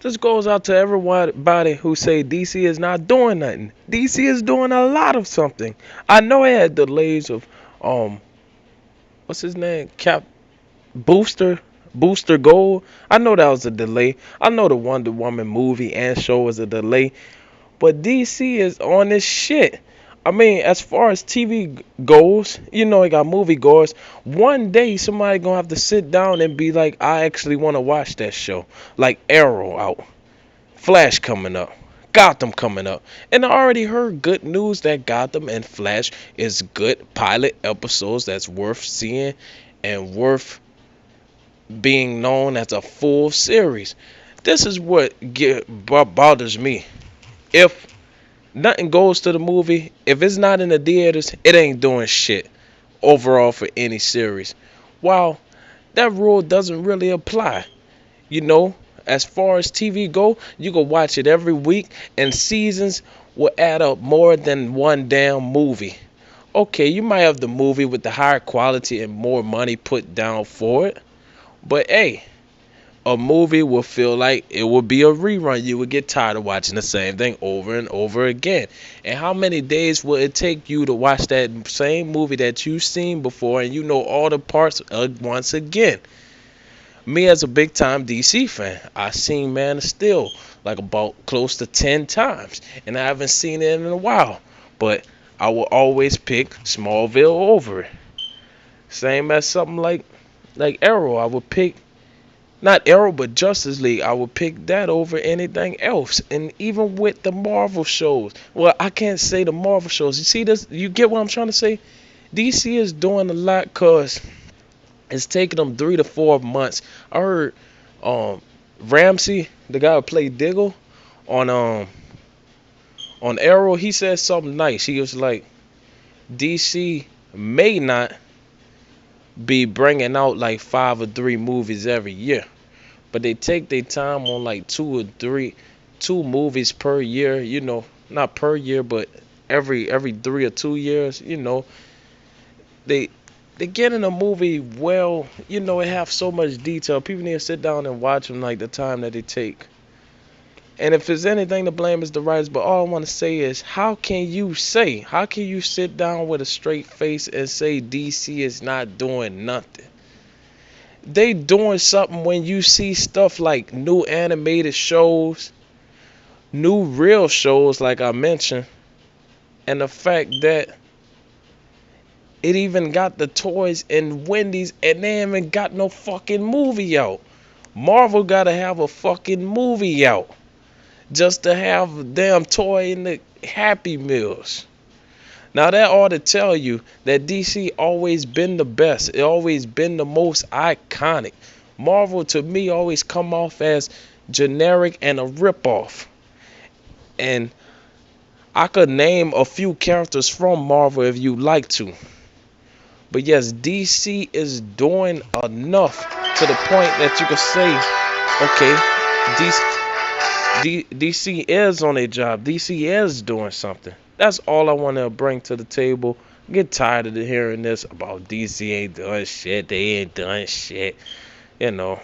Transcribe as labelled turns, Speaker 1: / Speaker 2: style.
Speaker 1: This goes out to everybody who say DC is not doing nothing. DC is doing a lot of something. I know it had delays of um what's his name? Booster Booster Gold. I know that was a delay. I know the Wonder Woman movie and show was a delay. But DC is on this shit. I mean, as far as TV goes, you know, it got movie goers. One day, somebody gonna have to sit down and be like, I actually want to watch that show. Like Arrow out, Flash coming up, Gotham coming up. And I already heard good news that Gotham and Flash is good pilot episodes that's worth seeing and worth being known as a full series. This is what bothers me. If nothing goes to the movie, if it's not in the theaters, it ain't doing shit overall for any series. While that rule doesn't really apply. You know, as far as TV go, you can watch it every week and seasons will add up more than one damn movie. Okay, you might have the movie with the higher quality and more money put down for it, but hey, a movie will feel like it will be a rerun. You would get tired of watching the same thing over and over again. And how many days will it take you to watch that same movie that you've seen before and you know all the parts once again? Me as a big time DC fan, I seen Man of Steel like about close to 10 times and I haven't seen it in a while. But I will always pick Smallville over it. Same as something like Arrow, I would pick not Arrow, but Justice League. I would pick that over anything else. And even with the Marvel shows, well, I can't say the Marvel shows. You see this? You get what I'm trying to say? DC is doing a lot because it's taking them 3 to 4 months. I heard Ramsey, the guy who played Diggle on Arrow, he said something nice. He was like, DC may not be bringing out like 5 or 3 movies every year, but they take their time on like 2 movies per year. You know, not per year, but every 3 or 2 years. You know, they they get in a movie well. You know, it have so much detail. People need to sit down and watch them like the time that they take. And if there's anything to blame, it's the writers. But all I want to say is, how can you sit down with a straight face and say DC is not doing nothing? They doing something when you see stuff like new animated shows, new real shows like I mentioned, and the fact that it even got the toys in Wendy's and they haven't got no fucking movie out. Marvel gotta have a fucking movie out just to have a damn toy in the Happy Meals. Now that ought to tell you that DC always been the best. It always been the most iconic. Marvel to me always come off as generic and a ripoff. And I could name a few characters from Marvel if you like to. But yes, DC is doing enough to the point that you could say, okay, DC is on a job. DC is doing something. That's all I want to bring to the table. I get tired of hearing this about DC ain't doing shit. They ain't doing shit. You know.